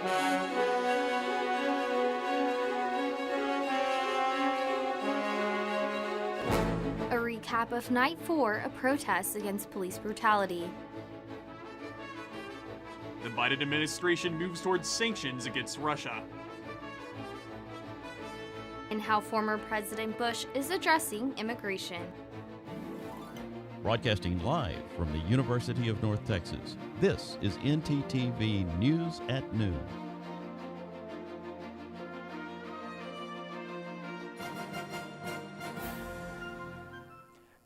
A recap of Night 4 of protests against police brutality. The Biden administration moves towards sanctions against Russia. And how former President Bush is addressing immigration. Broadcasting live from the University of North Texas, this is ntTV News at Noon.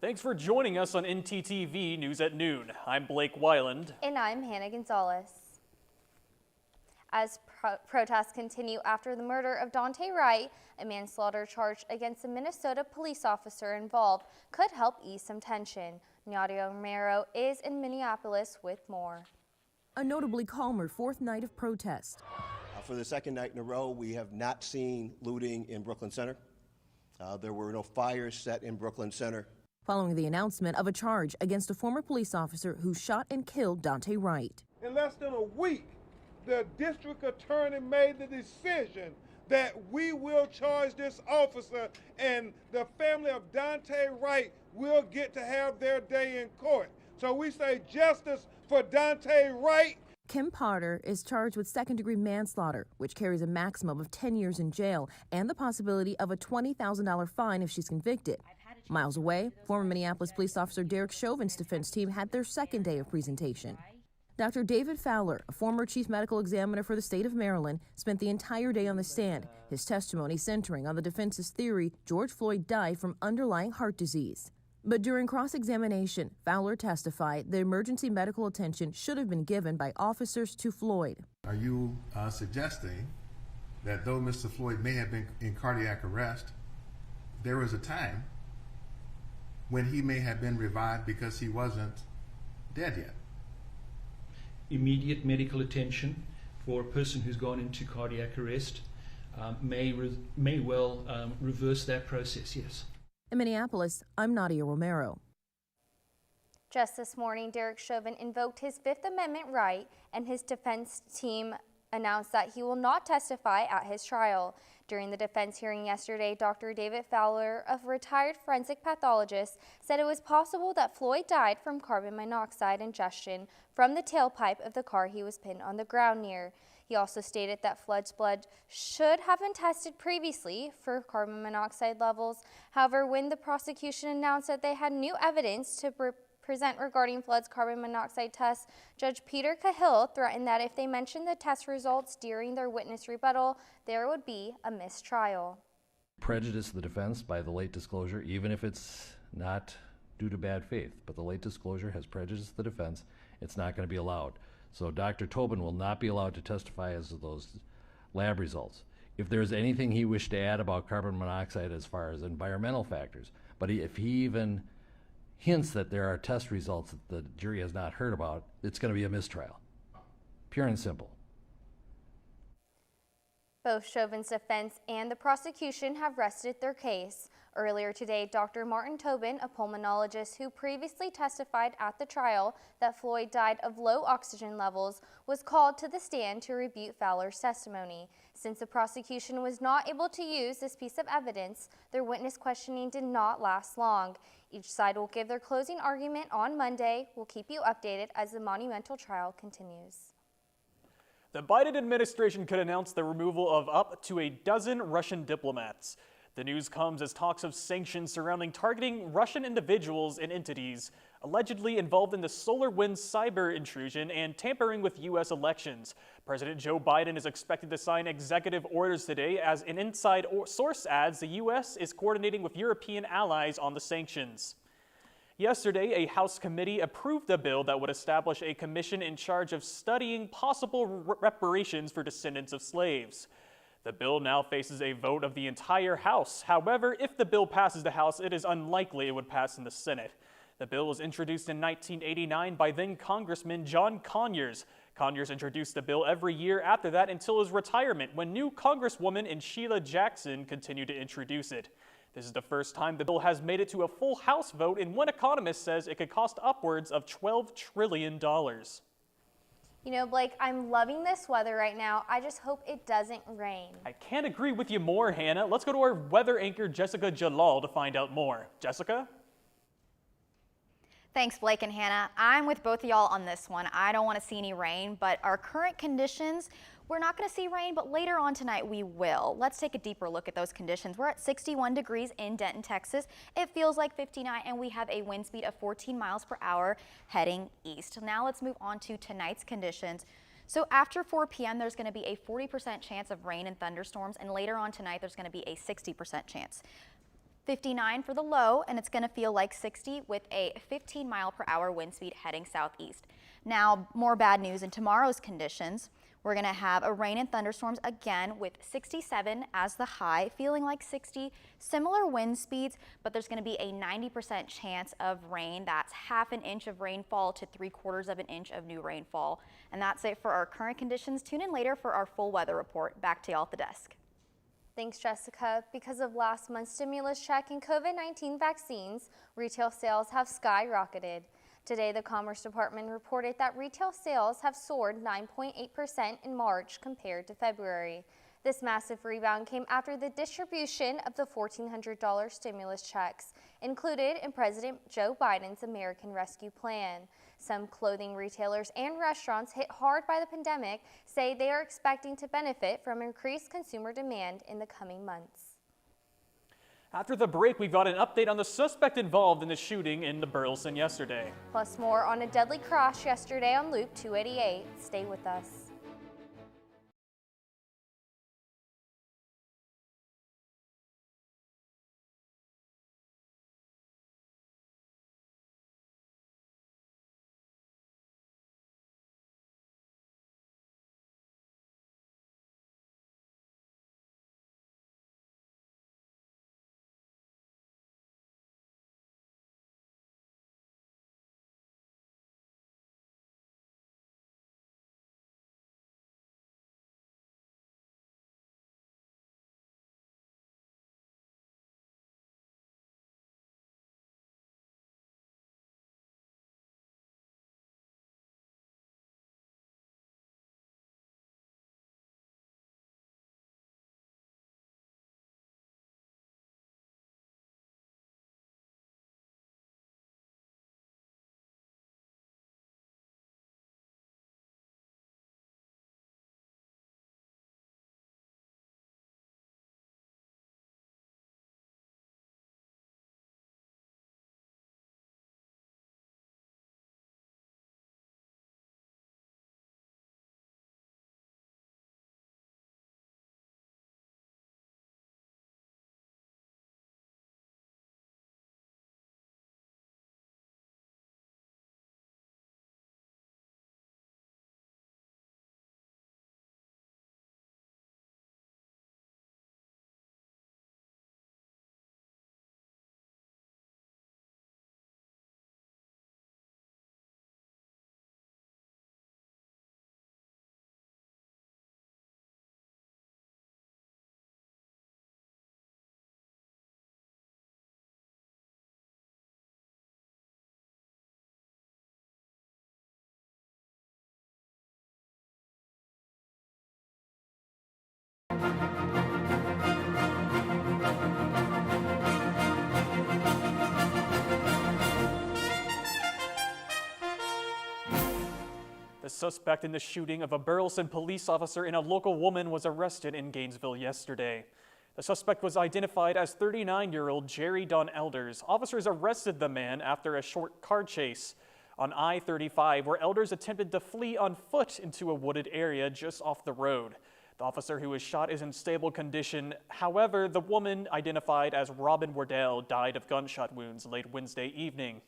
Thanks for joining us on ntTV News at Noon. I'm Blake Weiland. And I'm Hannah Gonzalez. As protests continue after the murder of Daunte Wright, a manslaughter charge against a Minnesota police officer involved could help ease some tension. Nadia Romero is in Minneapolis with more. A notably calmer fourth night of protest. For the second night in a row, we have not seen looting in Brooklyn Center. There were no fires set in Brooklyn Center. Following the announcement of a charge against a former police officer who shot and killed Daunte Wright. In less than a week, the district attorney made the decision that we will charge this officer, and the family of Daunte Wright will get to have their day in court. So we say justice for Daunte Wright. Kim Potter is charged with second-degree manslaughter, which carries a maximum of 10 years in jail and the possibility of a $20,000 fine if she's convicted. Miles away, former Minneapolis police officer Derek Chauvin's defense team had their second day of presentation. Dr. David Fowler, a former chief medical examiner for the state of Maryland, spent the entire day on the stand, his testimony centering on the defense's theory George Floyd died from underlying heart disease. But during cross-examination, Fowler testified the emergency medical attention should have been given by officers to Floyd. Are you suggesting that though Mr. Floyd may have been in cardiac arrest, there was a time when he may have been revived because he wasn't dead yet? Immediate medical attention for a person who's gone into cardiac arrest may well reverse that process, yes. In Minneapolis, I'm Nadia Romero. Just this morning, Derek Chauvin invoked his Fifth Amendment right, and his defense team announced that he will not testify at his trial. During the defense hearing yesterday, Dr. David Fowler, a retired forensic pathologist, said it was possible that Floyd died from carbon monoxide ingestion from the tailpipe of the car he was pinned on the ground near. He also stated that Floyd's blood should have been tested previously for carbon monoxide levels. However, when the prosecution announced that they had new evidence to present regarding Floyd's carbon monoxide tests, Judge Peter Cahill threatened that if they mentioned the test results during their witness rebuttal, there would be a mistrial. Prejudice the defense by the late disclosure, even if it's not due to bad faith, but the late disclosure has prejudiced the defense, it's not going to be allowed. So Dr. Tobin will not be allowed to testify as to those lab results. If there's anything he wished to add about carbon monoxide as far as environmental factors, but if he even hints that there are test results that the jury has not heard about, it's going to be a mistrial. Pure and simple. Both Chauvin's defense and the prosecution have rested their case. Earlier today, Dr. Martin Tobin, a pulmonologist who previously testified at the trial that Floyd died of low oxygen levels, was called to the stand to rebut Fowler's testimony. Since the prosecution was not able to use this piece of evidence, their witness questioning did not last long. Each side will give their closing argument on Monday. We'll keep you updated as the monumental trial continues. The Biden administration could announce the removal of up to a dozen Russian diplomats. The news comes as talks of sanctions surrounding targeting Russian individuals and entities allegedly involved in the SolarWinds cyber intrusion and tampering with U.S. elections. President Joe Biden is expected to sign executive orders today. As an inside source adds, the U.S. is coordinating with European allies on the sanctions. Yesterday, a House committee approved a bill that would establish a commission in charge of studying possible reparations for descendants of slaves. The bill now faces a vote of the entire House. However, if the bill passes the House, it is unlikely it would pass in the Senate. The bill was introduced in 1989 by then Congressman John Conyers. Conyers introduced the bill every year after that until his retirement, when new Congresswoman Sheila Jackson continued to introduce it. This is the first time the bill has made it to a full House vote, and one economist says it could cost upwards of $12 trillion. You know, Blake, I'm loving this weather right now. I just hope it doesn't rain. I can't agree with you more, Hannah. Let's go to our weather anchor, Jessica Jalal, to find out more. Jessica? Thanks, Blake and Hannah. I'm with both of y'all on this one. I don't want to see any rain, but our current conditions, we're not going to see rain, but later on tonight we will. Let's take a deeper look at those conditions. We're at 61 degrees in Denton, Texas. It feels like 59, and we have a wind speed of 14 miles per hour heading east. Now let's move on to tonight's conditions. So after 4 p.m., there's going to be a 40% chance of rain and thunderstorms, and later on tonight, there's going to be a 60% chance. 59 for the low, and it's going to feel like 60 with a 15 mile per hour wind speed heading southeast. Now, more bad news in tomorrow's conditions. We're going to have a rain and thunderstorms again with 67 as the high, feeling like 60, similar wind speeds, but there's going to be a 90% chance of rain. That's half an inch of rainfall to 3/4 of an inch of new rainfall. And that's it for our current conditions. Tune in later for our full weather report. Back to y'all at the desk. Thanks, Jessica. Because of last month's stimulus check and COVID-19 vaccines, retail sales have skyrocketed. Today, the Commerce Department reported that retail sales have soared 9.8% in March compared to February. This massive rebound came after the distribution of the $1,400 stimulus checks included in President Joe Biden's American Rescue Plan. Some clothing retailers and restaurants hit hard by the pandemic say they are expecting to benefit from increased consumer demand in the coming months. After the break, we've got an update on the suspect involved in the shooting in the Burleson yesterday. Plus more on a deadly crash yesterday on Loop 288. Stay with us. The suspect in the shooting of a Burleson police officer and a local woman was arrested in Gainesville yesterday. The suspect was identified as 39-year-old Jerry Don Elders. Officers arrested the man after a short car chase on I-35, where Elders attempted to flee on foot into a wooded area just off the road. The officer who was shot is in stable condition. However, the woman, identified as Robin Wardell, died of gunshot wounds late Wednesday evening.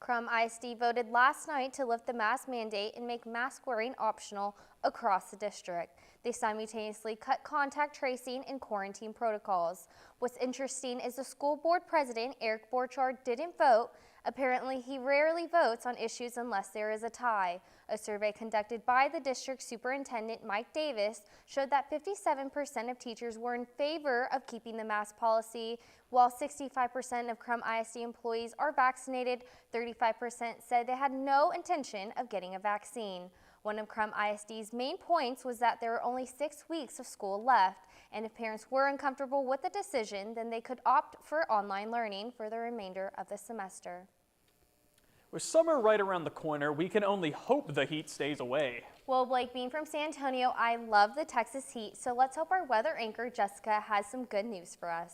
Crum ISD voted last night to lift the mask mandate and make mask wearing optional across the district. They simultaneously cut contact tracing and quarantine protocols. What's interesting is the school board president, Eric Borchardt, didn't vote. Apparently, he rarely votes on issues unless there is a tie. A survey conducted by the district superintendent, Mike Davis, showed that 57% of teachers were in favor of keeping the mask policy, while 65% of Crum ISD employees are vaccinated. 35% said they had no intention of getting a vaccine. One of Crum ISD's main points was that there were only 6 weeks of school left, and if parents were uncomfortable with the decision, then they could opt for online learning for the remainder of the semester. With summer right around the corner, we can only hope the heat stays away. Well, Blake, being from San Antonio, I love the Texas heat, so let's hope our weather anchor, Jessica, has some good news for us.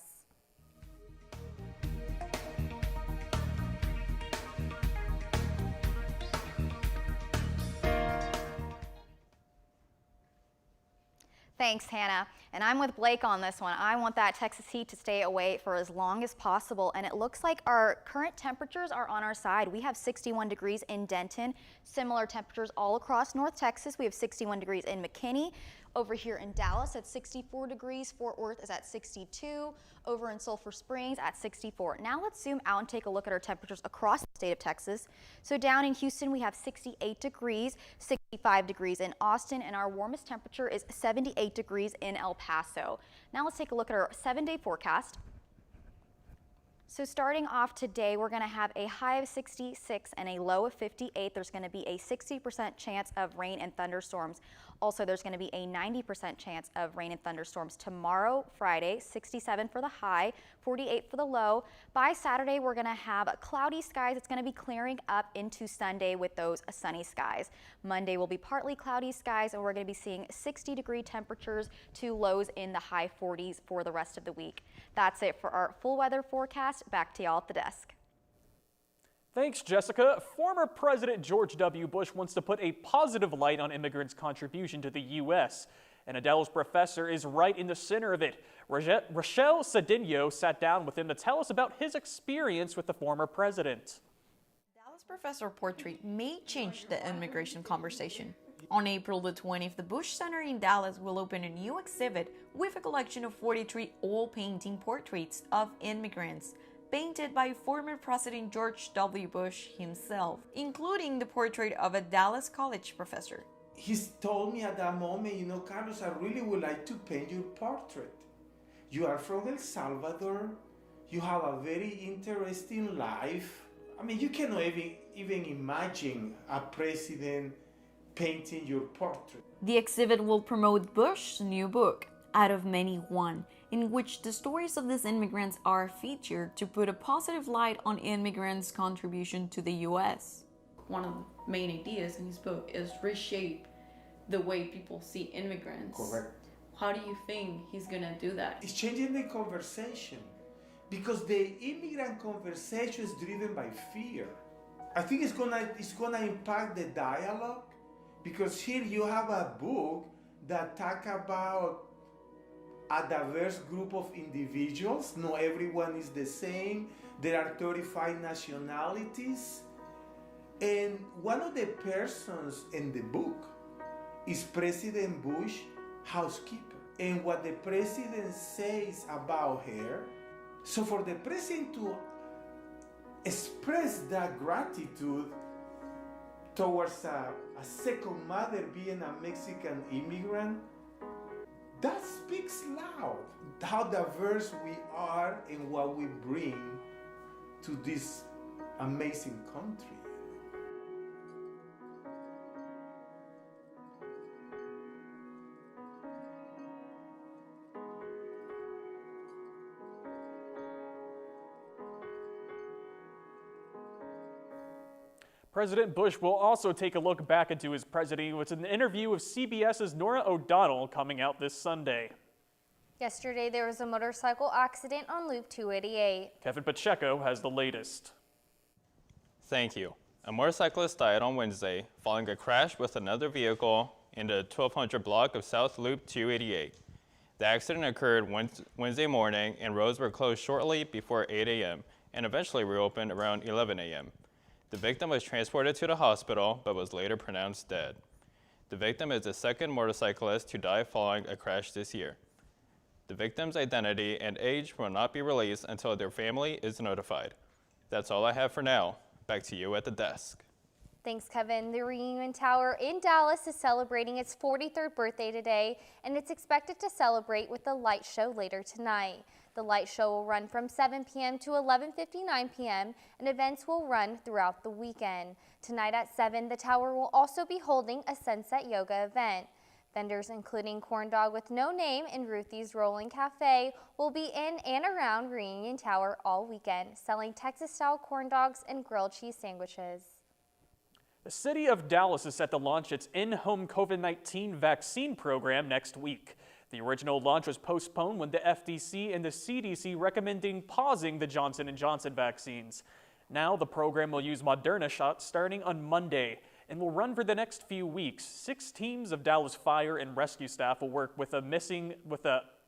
Thanks, Hannah. And I'm with Blake on this one. I want that Texas heat to stay away for as long as possible. And it looks like our current temperatures are on our side. We have 61 degrees in Denton. Similar temperatures all across North Texas. We have 61 degrees in McKinney. Over here in Dallas at 64 degrees. Fort Worth is at 62. Over in Sulphur Springs at 64. Now let's zoom out and take a look at our temperatures across the state of Texas. So down in Houston, we have 68 degrees, 65 degrees in Austin, and our warmest temperature is 78 degrees in El Paso. Now let's take a look at our 7-day forecast. So starting off today, we're going to have a high of 66 and a low of 58. There's going to be a 60% chance of rain and thunderstorms. Also, there's going to be a 90% chance of rain and thunderstorms tomorrow, Friday, 67 for the high, 48 for the low. By Saturday, we're going to have cloudy skies. It's going to be clearing up into Sunday with those sunny skies. Monday will be partly cloudy skies, and we're going to be seeing 60-degree temperatures to lows in the high 40s for the rest of the week. That's it for our full weather forecast. Back to y'all at the desk. Thanks, Jessica. Former President George W. Bush wants to put a positive light on immigrants' contribution to the U.S., and a Dallas professor is right in the center of it. Rochelle Cedinho sat down with him to tell us about his experience with the former president. Dallas professor portrait may change the immigration conversation. On April the 20th, the Bush Center in Dallas will open a new exhibit with a collection of 43 oil-painting portraits of immigrants, painted by former President George W. Bush himself, including the portrait of a Dallas College professor. He told me at that moment, you know, Carlos, I really would like to paint your portrait. You are from El Salvador. You have a very interesting life. I mean, you cannot even imagine a president painting your portrait. The exhibit will promote Bush's new book, Out of Many One, in which the stories of these immigrants are featured to put a positive light on immigrants' contribution to the U.S. One of the main ideas in his book is reshape the way people see immigrants. Correct. How do you think he's gonna do that? It's changing the conversation, because the immigrant conversation is driven by fear. I think it's gonna impact the dialogue, because here you have a book that talk about a diverse group of individuals. Not everyone is the same. There are 35 nationalities. And one of the persons in the book is President Bush housekeeper. And what the president says about her. So for the president to express that gratitude towards a second mother being a Mexican immigrant, that speaks loud how diverse we are and what we bring to this amazing country. President Bush will also take a look back into his presidency with an interview with CBS's Norah O'Donnell coming out this Sunday. Yesterday, there was a motorcycle accident on Loop 288. Kevin Pacheco has the latest. Thank you. A motorcyclist died on Wednesday following a crash with another vehicle in the 1200 block of South Loop 288. The accident occurred Wednesday morning, and roads were closed shortly before 8 a.m. and eventually reopened around 11 a.m. The victim was transported to the hospital but was later pronounced dead. The victim is the second motorcyclist to die following a crash this year. The victim's identity and age will not be released until their family is notified. That's all I have for now. Back to you at the desk. Thanks, Kevin. The Reunion Tower in Dallas is celebrating its 43rd birthday today, and it's expected to celebrate with a light show later tonight. The light show will run from 7 p.m. to 11:59 p.m., and events will run throughout the weekend. Tonight at 7, the tower will also be holding a sunset yoga event. Vendors including Corn Dog with No Name and Ruthie's Rolling Cafe will be in and around Reunion Tower all weekend, selling Texas-style corn dogs and grilled cheese sandwiches. The city of Dallas is set to launch its in-home COVID-19 vaccine program next week. The original launch was postponed when the FDC and the CDC recommending pausing the Johnson & Johnson vaccines. Now the program will use Moderna shots starting on Monday and will run for the next few weeks. 6 teams of Dallas Fire and Rescue staff will work with a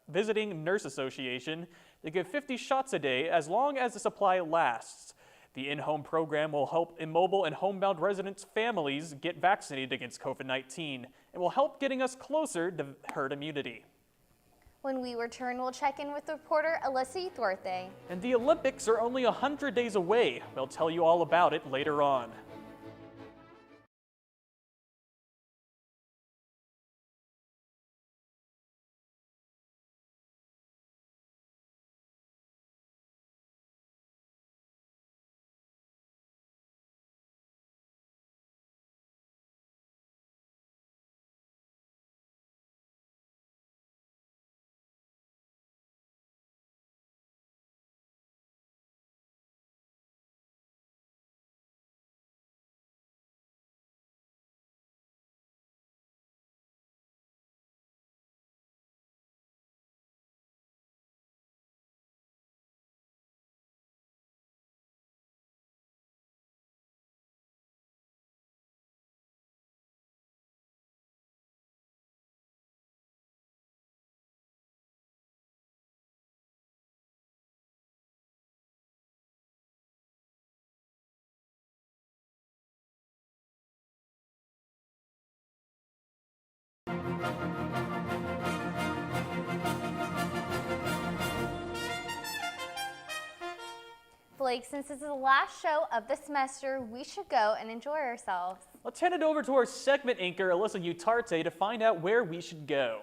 visiting nurse association to give 50 shots a day as long as the supply lasts. The in-home program will help immobile and homebound residents' families get vaccinated against COVID-19 and will help getting us closer to herd immunity. When we return, we'll check in with reporter Alyssa Duarte. And the Olympics are only 100 days away. We'll tell you all about it later on. Blake, since this is the last show of the semester, we should go and enjoy ourselves. Let's hand it over to our segment anchor, Alyssa Duarte, to find out where we should go.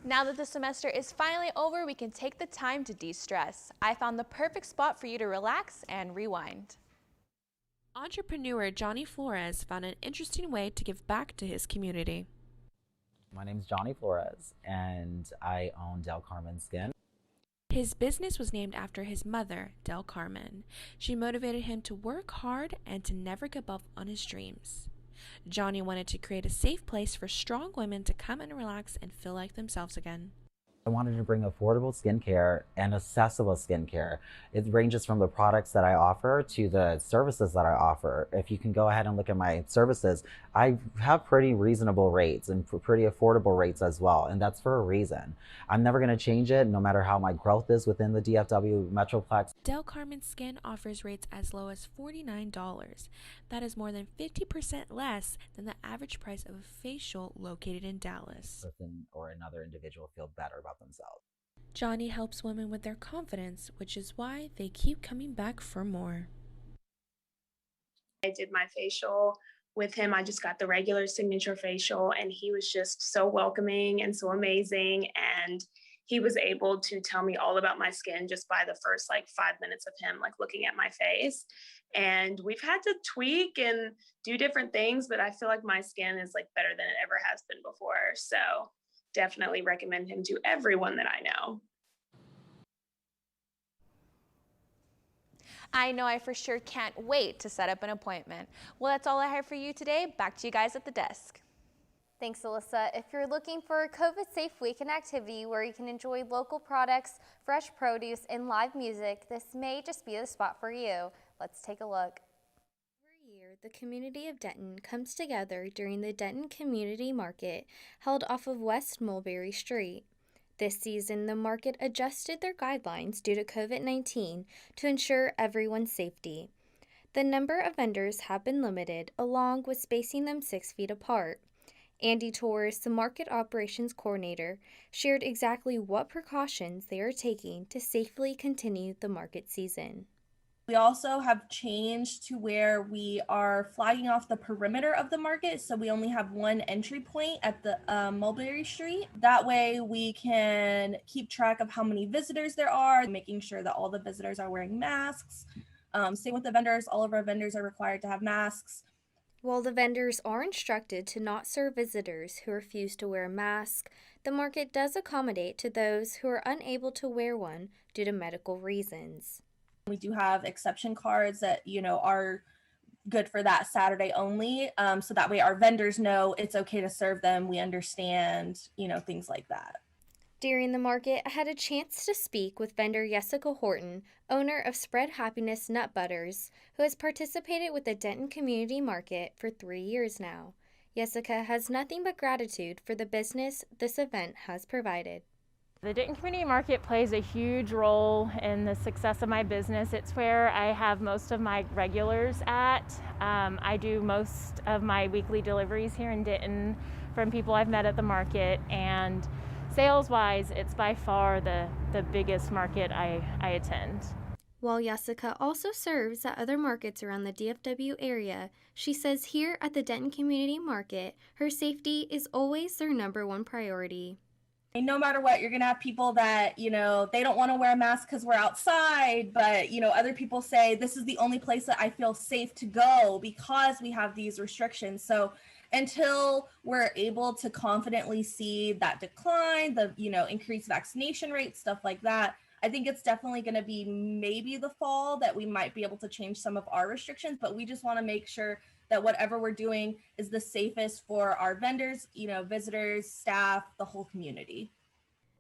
Now that the semester is finally over, we can take the time to de-stress. I found the perfect spot for you to relax and rewind. Entrepreneur Johnny Flores found an interesting way to give back to his community. My name's Johnny Flores, and I own Del Carmen Skin. His business was named after his mother, Del Carmen. She motivated him to work hard and to never give up on his dreams. Johnny wanted to create a safe place for strong women to come and relax and feel like themselves again. I wanted to bring affordable skincare and accessible skincare. It ranges from the products that I offer to the services that I offer. If you can go ahead and look at my services, I have pretty reasonable rates and pretty affordable rates as well, and that's for a reason. I'm never going to change it, no matter how my growth is within the DFW Metroplex. Del Carmen Skin offers rates as low as $49. That is more than 50% less than the average price of a facial located in Dallas. Person or another individual feel better about themselves. Johnny helps women with their confidence, which is why they keep coming back for more. I did my facial with him. I just got the regular signature facial, and he was just so welcoming and so amazing. And he was able to tell me all about my skin just by the first 5 minutes of him looking at my face. And we've had to tweak and do different things, but I feel like my skin is better than it ever has been before. So definitely recommend him to everyone that I know. I know I for sure can't wait to set up an appointment. Well, that's all I have for you today. Back to you guys at the desk. Thanks, Alyssa. If you're looking for a COVID-safe weekend activity where you can enjoy local products, fresh produce, and live music, this may just be the spot for you. Let's take a look. Every year, the community of Denton comes together during the Denton Community Market held off of West Mulberry Street. This season, the market adjusted their guidelines due to COVID-19 to ensure everyone's safety. The number of vendors have been limited, along with spacing them 6 feet apart. Andy Torres, the market operations coordinator, shared exactly what precautions they are taking to safely continue the market season. We also have changed to where we are flagging off the perimeter of the market, so we only have one entry point at the Mulberry Street. That way we can keep track of how many visitors there are, making sure that all the visitors are wearing masks. Same with the vendors, all of our vendors are required to have masks. While the vendors are instructed to not serve visitors who refuse to wear a mask, the market does accommodate to those who are unable to wear one due to medical reasons. We do have exception cards that, are good for that Saturday only. So that way our vendors know it's okay to serve them. We understand, things like that. During the market, I had a chance to speak with vendor Jessica Horton, owner of Spread Happiness Nut Butters, who has participated with the Denton Community Market for 3 years now. Jessica has nothing but gratitude for the business this event has provided. The Denton Community Market plays a huge role in the success of my business. It's where I have most of my regulars at. I do most of my weekly deliveries here in Denton from people I've met at the market, and sales-wise, it's by far the biggest market I attend. While Jessica also serves at other markets around the DFW area, she says here at the Denton Community Market, her safety is always their #1 priority. No matter what, you're going to have people that, they don't want to wear a mask because we're outside, but, other people say this is the only place that I feel safe to go because we have these restrictions. So until we're able to confidently see that decline, the, increased vaccination rates, stuff like that, I think it's definitely going to be maybe the fall that we might be able to change some of our restrictions, but we just want to make sure that whatever we're doing is the safest for our vendors, visitors, staff, the whole community.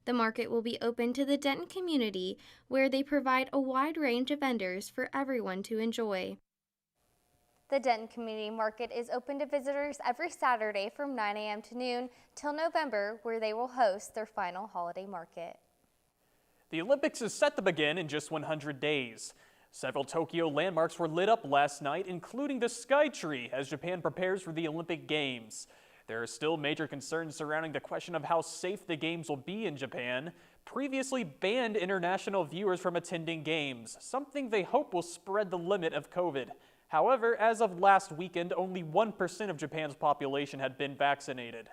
The market will be open to the Denton community, where they provide a wide range of vendors for everyone to enjoy. The Denton Community Market is open to visitors every Saturday from 9 a.m. to noon till November, where they will host their final holiday market. The Olympics is set to begin in just 100 days. Several Tokyo landmarks were lit up last night, including the Sky Tree, as Japan prepares for the Olympic Games. There are still major concerns surrounding the question of how safe the Games will be in Japan. Previously banned international viewers from attending games, something they hope will spread the limit of COVID. However, as of last weekend, only 1% of Japan's population had been vaccinated.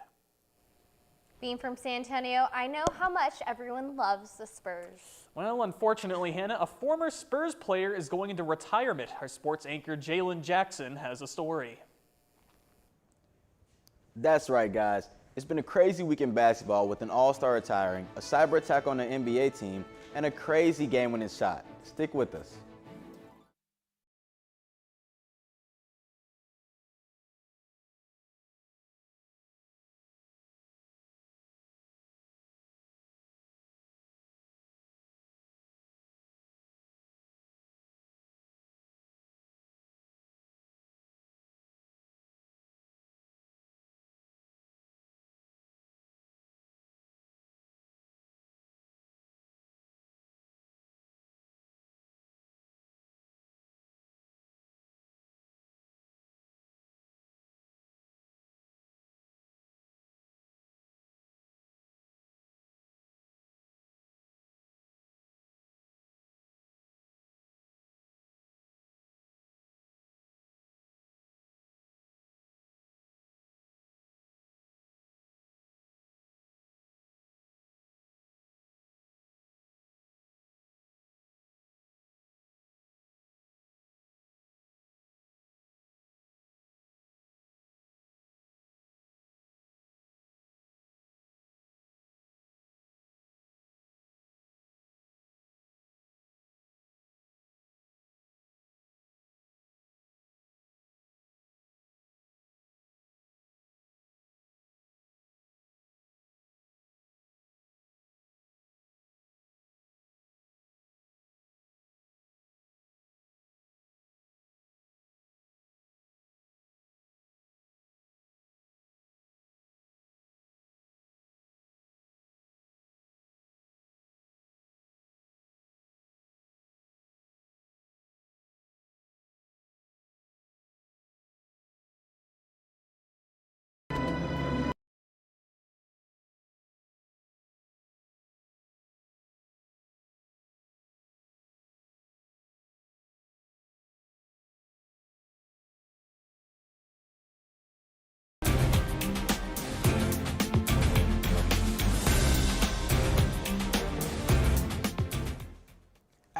Being from San Antonio, I know how much everyone loves the Spurs. Well, unfortunately, Hannah, a former Spurs player is going into retirement. Our sports anchor Jalen Jackson has a story. That's right, guys. It's been a crazy week in basketball with an all-star retiring, a cyber attack on the NBA team, and a crazy game-winning shot. Stick with us.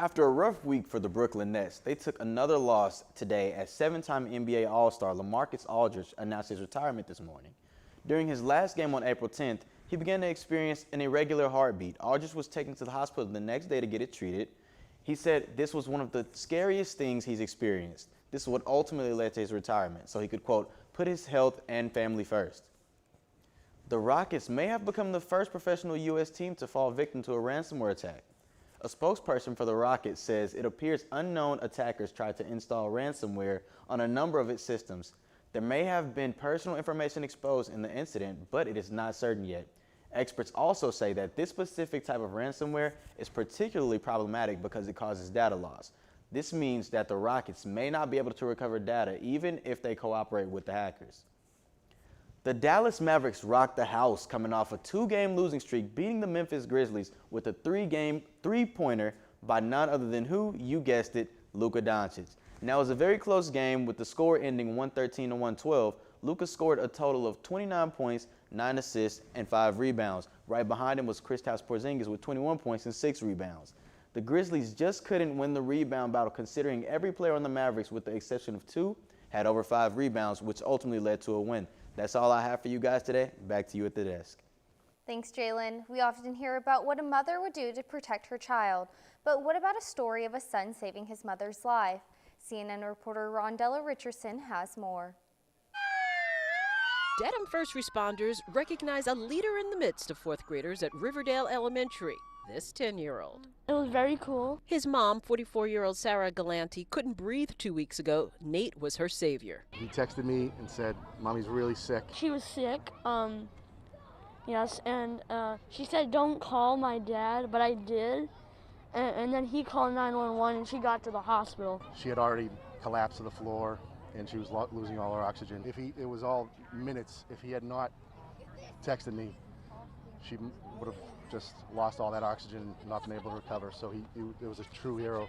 After a rough week for the Brooklyn Nets, they took another loss today as 7-time NBA All-Star LaMarcus Aldridge announced his retirement this morning. During his last game on April 10th, he began to experience an irregular heartbeat. Aldridge was taken to the hospital the next day to get it treated. He said this was one of the scariest things he's experienced. This is what ultimately led to his retirement, so he could, quote, put his health and family first. The Rockets may have become the first professional U.S. team to fall victim to a ransomware attack. A spokesperson for the Rockets says it appears unknown attackers tried to install ransomware on a number of its systems. There may have been personal information exposed in the incident, but it is not certain yet. Experts also say that this specific type of ransomware is particularly problematic because it causes data loss. This means that the Rockets may not be able to recover data even if they cooperate with the hackers. The Dallas Mavericks rocked the house coming off a 2-game losing streak, beating the Memphis Grizzlies with a 3-game three-pointer by none other than who? You guessed it, Luka Doncic. Now, it was a very close game with the score ending 113-112. Luka scored a total of 29 points, 9 assists, and 5 rebounds. Right behind him was Kristaps Porzingis with 21 points and 6 rebounds. The Grizzlies just couldn't win the rebound battle considering every player on the Mavericks, with the exception of 2, had over 5 rebounds, which ultimately led to a win. That's all I have for you guys today. Back to you at the desk. Thanks, Jalen. We often hear about what a mother would do to protect her child, but what about a story of a son saving his mother's life? CNN reporter Rondella Richardson has more. Dedham first responders recognize a leader in the midst of 4th graders at Riverdale Elementary, this 10-year-old. It was very cool. His mom, 44-year-old Sarah Galanti, couldn't breathe 2 weeks ago. Nate was her savior. He texted me and said, Mommy's really sick. She was sick, yes, and she said don't call my dad, but I did. And then he called 911 and she got to the hospital. She had already collapsed to the floor and she was losing all her oxygen. It was all minutes. If he had not texted me, she would have just lost all that oxygen and not been able to recover. So it was a true hero.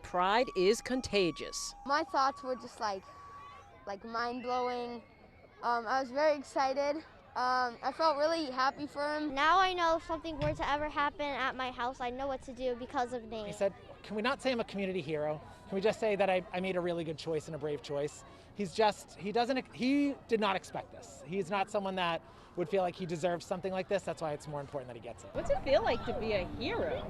Pride is contagious. My thoughts were just like mind-blowing. I was very excited. I felt really happy for him. Now I know if something were to ever happen at my house, I know what to do because of Nate. He said, can we not say I'm a community hero? Can we just say that I made a really good choice and a brave choice? He did not expect this. He's not someone that would feel like he deserves something like this. That's why it's more important that he gets it. What's it feel like to be a hero?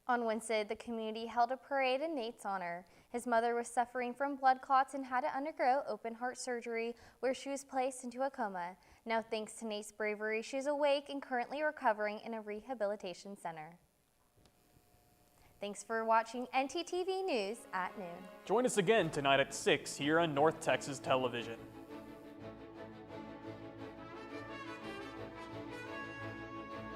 On Wednesday, the community held a parade in Nate's honor. His mother was suffering from blood clots and had to undergo open heart surgery, where she was placed into a coma. Now, thanks to Nate's bravery, she's awake and currently recovering in a rehabilitation center. Thanks for watching ntTV News at noon. Join us again tonight at 6 here on North Texas Television.